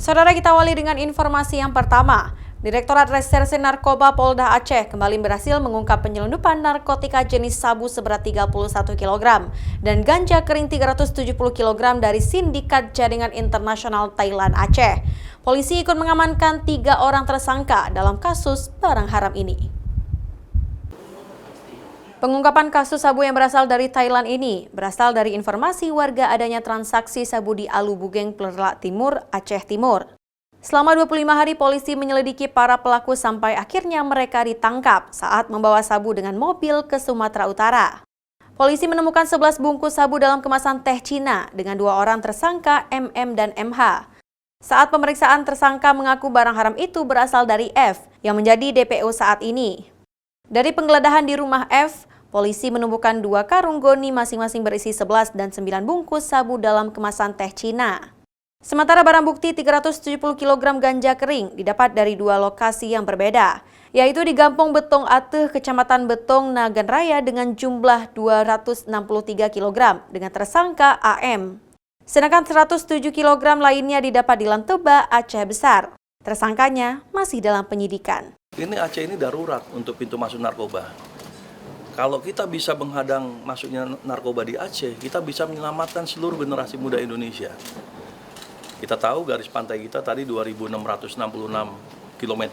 Saudara, kita awali dengan informasi yang pertama. Direktorat Reserse Narkoba Polda Aceh kembali berhasil mengungkap penyelundupan narkotika jenis sabu seberat 31 kg dan ganja kering 370 kg dari sindikat jaringan internasional Thailand Aceh. Polisi ikut mengamankan 3 orang tersangka dalam kasus barang haram ini. Pengungkapan kasus sabu yang berasal dari Thailand ini berasal dari informasi warga adanya transaksi sabu di Alu Bugeng, Perlak Timur, Aceh Timur. Selama 25 hari polisi menyelidiki para pelaku sampai akhirnya mereka ditangkap saat membawa sabu dengan mobil ke Sumatera Utara. Polisi menemukan 11 bungkus sabu dalam kemasan teh Cina dengan 2 orang tersangka MM dan MH. Saat pemeriksaan, tersangka mengaku barang haram itu berasal dari F yang menjadi DPO saat ini. Dari penggeledahan di rumah F, polisi menemukan 2 karung goni masing-masing berisi 11 dan 9 bungkus sabu dalam kemasan teh Cina. Sementara barang bukti 370 kg ganja kering didapat dari 2 lokasi yang berbeda, yaitu di Gampong Betong Ateh, Kecamatan Betong, Nagan Raya dengan jumlah 263 kg dengan tersangka AM. Sedangkan 107 kg lainnya didapat di Lanteba, Aceh Besar. Tersangkanya masih dalam penyidikan. Ini Aceh ini darurat untuk pintu masuk narkoba. Kalau kita bisa menghadang masuknya narkoba di Aceh, kita bisa menyelamatkan seluruh generasi muda Indonesia. Kita tahu garis pantai kita tadi 2.666 km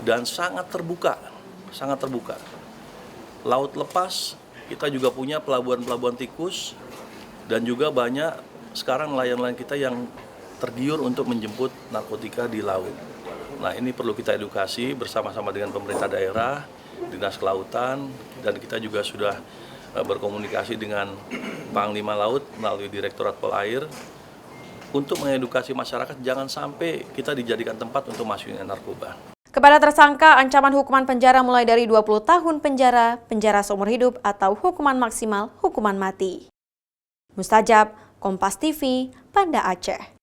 dan sangat terbuka. Laut lepas, kita juga punya pelabuhan-pelabuhan tikus dan juga banyak sekarang nelayan-nelayan kita yang tergiur untuk menjemput narkotika di laut. Nah, ini perlu kita edukasi bersama-sama dengan pemerintah daerah, Dinas Kelautan, dan kita juga sudah berkomunikasi dengan Panglima Laut melalui Direktorat Polair untuk mengedukasi masyarakat jangan sampai kita dijadikan tempat untuk masuknya narkoba. Kepada tersangka, ancaman hukuman penjara mulai dari 20 tahun penjara, penjara seumur hidup, atau hukuman maksimal, hukuman mati. Mustajab, Kompas TV, Banda Aceh.